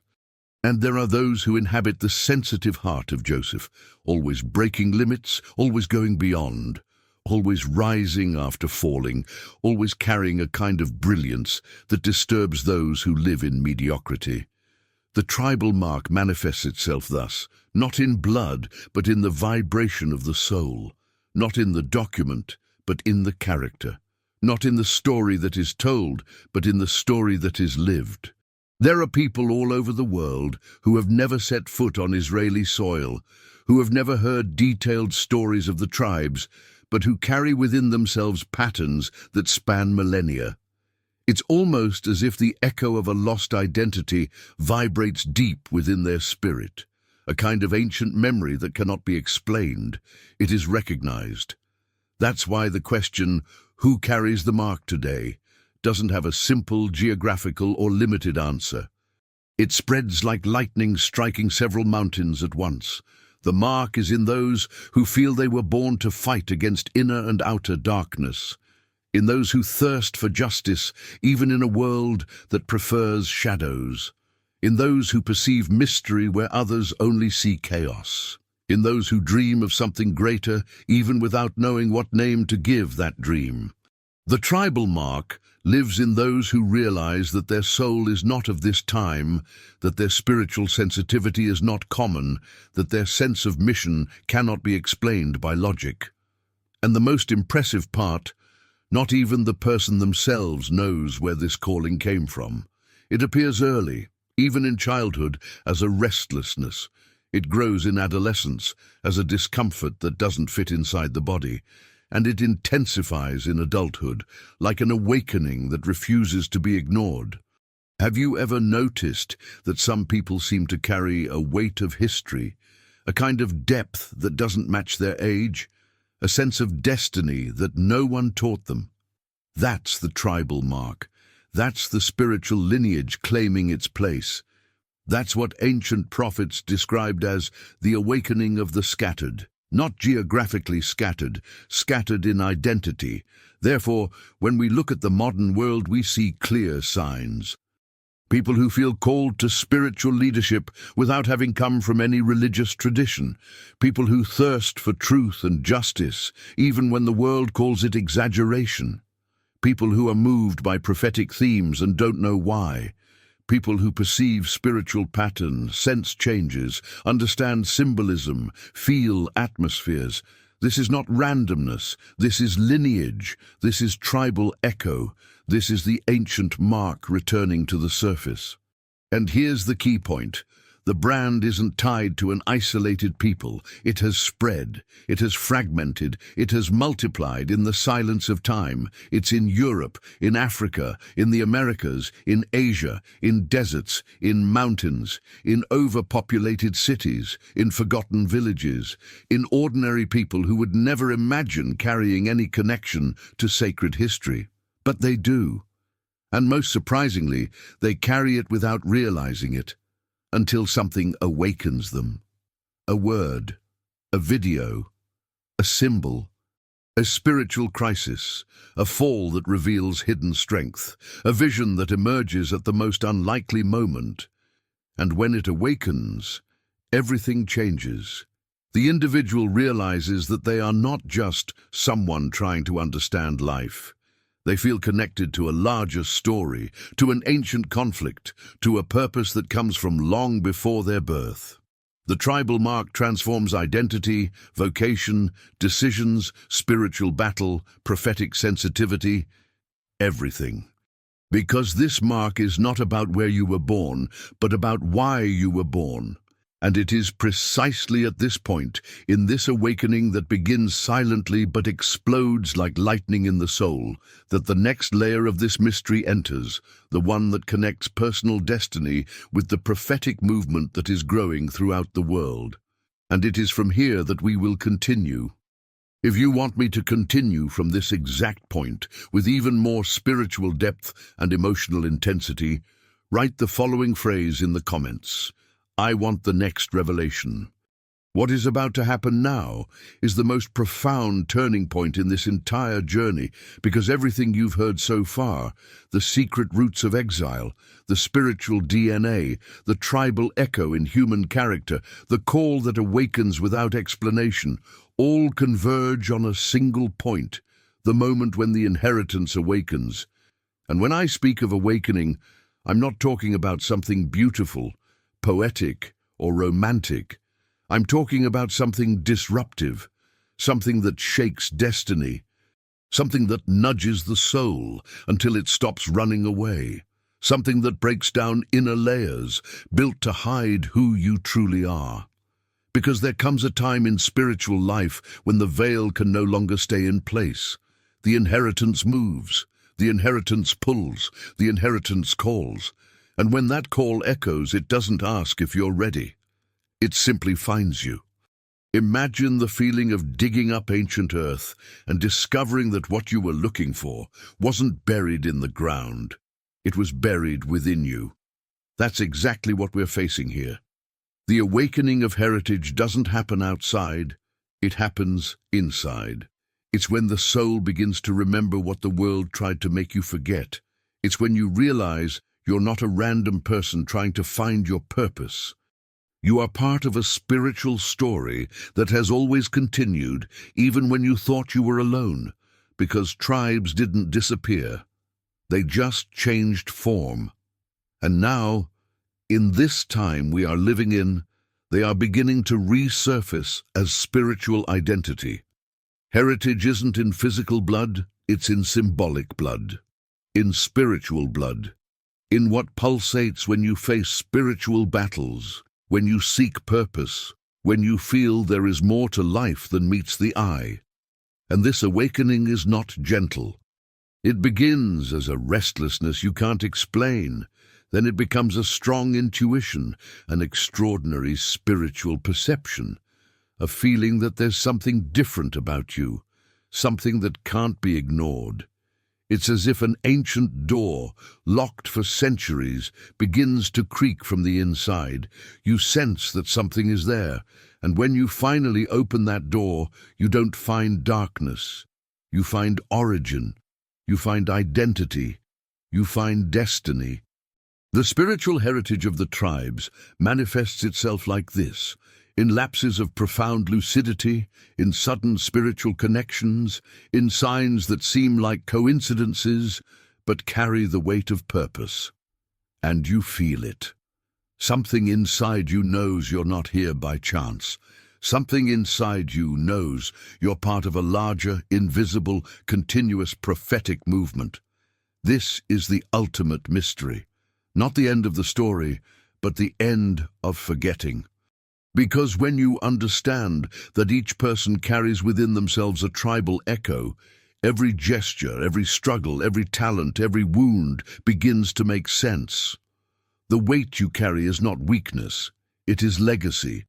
And there are those who inhabit the sensitive heart of Joseph, always breaking limits, always going beyond, always rising after falling, always carrying a kind of brilliance that disturbs those who live in mediocrity. The tribal mark manifests itself thus, not in blood, but in the vibration of the soul, not in the document, but in the character, not in the story that is told, but in the story that is lived. There are people all over the world who have never set foot on Israeli soil, who have never heard detailed stories of the tribes, but who carry within themselves patterns that span millennia. It's almost as if the echo of a lost identity vibrates deep within their spirit, a kind of ancient memory that cannot be explained. It is recognized. That's why the question, who carries the mark today, doesn't have a simple geographical or limited answer. It spreads like lightning striking several mountains at once. The mark is in those who feel they were born to fight against inner and outer darkness, in those who thirst for justice even in a world that prefers shadows, in those who perceive mystery where others only see chaos, in those who dream of something greater even without knowing what name to give that dream. The tribal mark lives in those who realize that their soul is not of this time, that their spiritual sensitivity is not common, that their sense of mission cannot be explained by logic. And the most impressive part, not even the person themselves knows where this calling came from. It appears early, even in childhood, as a restlessness. It grows in adolescence as a discomfort that doesn't fit inside the body, and it intensifies in adulthood, like an awakening that refuses to be ignored. Have you ever noticed that some people seem to carry a weight of history, a kind of depth that doesn't match their age, a sense of destiny that no one taught them? That's the tribal mark. That's the spiritual lineage claiming its place. That's what ancient prophets described as the awakening of the scattered. Not geographically scattered, scattered in identity. Therefore, when we look at the modern world, we see clear signs. People who feel called to spiritual leadership without having come from any religious tradition. People who thirst for truth and justice, even when the world calls it exaggeration. People who are moved by prophetic themes and don't know why. People who perceive spiritual patterns, sense changes, understand symbolism, feel atmospheres. This is not randomness. This is lineage. This is tribal echo. This is the ancient mark returning to the surface. And here's the key point. The brand isn't tied to an isolated people. It has spread. It has fragmented. It has multiplied in the silence of time. It's in Europe, in Africa, in the Americas, in Asia, in deserts, in mountains, in overpopulated cities, in forgotten villages, in ordinary people who would never imagine carrying any connection to sacred history. But they do. And most surprisingly, they carry it without realizing it, until something awakens them. A word, a video, a symbol, a spiritual crisis, a fall that reveals hidden strength, a vision that emerges at the most unlikely moment. And when it awakens, everything changes. The individual realizes that they are not just someone trying to understand life. They feel connected to a larger story, to an ancient conflict, to a purpose that comes from long before their birth. The tribal mark transforms identity, vocation, decisions, spiritual battle, prophetic sensitivity, everything. Because this mark is not about where you were born, but about why you were born. And it is precisely at this point, in this awakening that begins silently but explodes like lightning in the soul, that the next layer of this mystery enters, the one that connects personal destiny with the prophetic movement that is growing throughout the world. And it is from here that we will continue. If you want me to continue from this exact point, with even more spiritual depth and emotional intensity, write the following phrase in the comments. I want the next revelation. What is about to happen now is the most profound turning point in this entire journey, because everything you've heard so far, the secret roots of exile, the spiritual DNA, the tribal echo in human character, the call that awakens without explanation, all converge on a single point, the moment when the inheritance awakens. And when I speak of awakening, I'm not talking about something beautiful, poetic, or romantic. I'm talking about something disruptive, something that shakes destiny, something that nudges the soul until it stops running away, something that breaks down inner layers built to hide who you truly are. Because there comes a time in spiritual life when the veil can no longer stay in place. The inheritance moves, the inheritance pulls, the inheritance calls. And when that call echoes, it doesn't ask if you're ready. It simply finds you. Imagine the feeling of digging up ancient earth and discovering that what you were looking for wasn't buried in the ground. It was buried within you. That's exactly what we're facing here. The awakening of heritage doesn't happen outside, it happens inside. It's when the soul begins to remember what the world tried to make you forget. It's when you realize you're not a random person trying to find your purpose. You are part of a spiritual story that has always continued, even when you thought you were alone, because tribes didn't disappear. They just changed form. And now, in this time we are living in, they are beginning to resurface as spiritual identity. Heritage isn't in physical blood, it's in symbolic blood, in spiritual blood. In what pulsates when you face spiritual battles, when you seek purpose, when you feel there is more to life than meets the eye. And this awakening is not gentle. It begins as a restlessness you can't explain. Then it becomes a strong intuition, an extraordinary spiritual perception, a feeling that there's something different about you, something that can't be ignored. It's as if an ancient door, locked for centuries, begins to creak from the inside. You sense that something is there, and when you finally open that door, you don't find darkness. You find origin. You find identity. You find destiny. The spiritual heritage of the tribes manifests itself like this, in lapses of profound lucidity, in sudden spiritual connections, in signs that seem like coincidences, but carry the weight of purpose. And you feel it. Something inside you knows you're not here by chance. Something inside you knows you're part of a larger, invisible, continuous prophetic movement. This is the ultimate mystery. Not the end of the story, but the end of forgetting. Because when you understand that each person carries within themselves a tribal echo, every gesture, every struggle, every talent, every wound begins to make sense. The weight you carry is not weakness, it is legacy.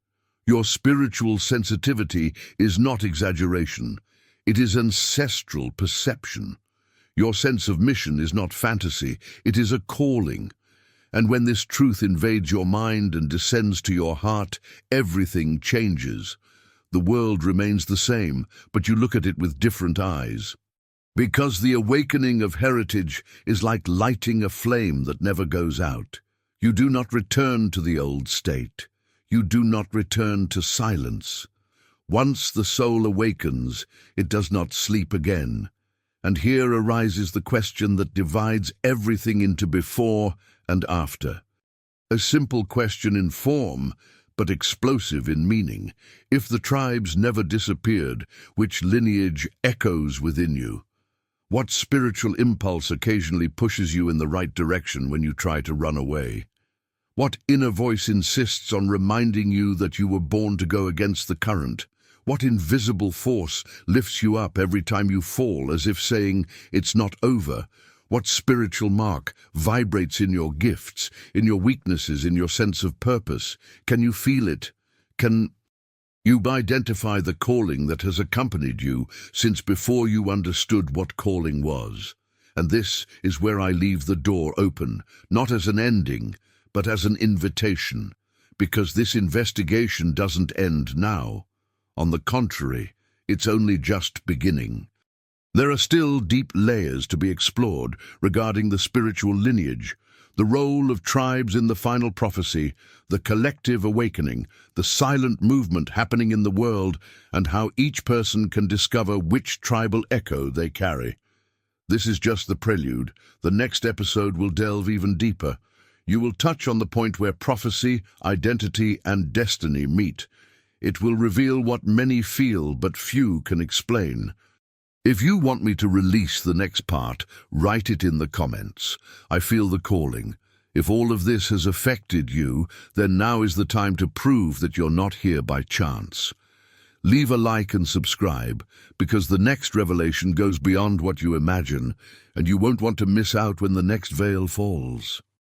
Your spiritual sensitivity is not exaggeration, it is ancestral perception. Your sense of mission is not fantasy, it is a calling. And when this truth invades your mind and descends to your heart, everything changes. The world remains the same, but you look at it with different eyes. Because the awakening of heritage is like lighting a flame that never goes out. You do not return to the old state. You do not return to silence. Once the soul awakens, it does not sleep again. And here arises the question that divides everything into before and after. A simple question in form, but explosive in meaning. If the tribes never disappeared, which lineage echoes within you? What spiritual impulse occasionally pushes you in the right direction when you try to run away? What inner voice insists on reminding you that you were born to go against the current? What invisible force lifts you up every time you fall, as if saying, "It's not over"? What spiritual mark vibrates in your gifts, in your weaknesses, in your sense of purpose? Can you feel it? Can you identify the calling that has accompanied you since before you understood what calling was? And this is where I leave the door open, not as an ending, but as an invitation, because this investigation doesn't end now. On the contrary, it's only just beginning. There are still deep layers to be explored regarding the spiritual lineage, the role of tribes in the final prophecy, the collective awakening, the silent movement happening in the world, and how each person can discover which tribal echo they carry. This is just the prelude. The next episode will delve even deeper. You will touch on the point where prophecy, identity, and destiny meet. It will reveal what many feel but few can explain. If you want me to release the next part, write it in the comments. I feel the calling. If all of this has affected you, then now is the time to prove that you're not here by chance. Leave a like and subscribe, because the next revelation goes beyond what you imagine, and you won't want to miss out when the next veil falls.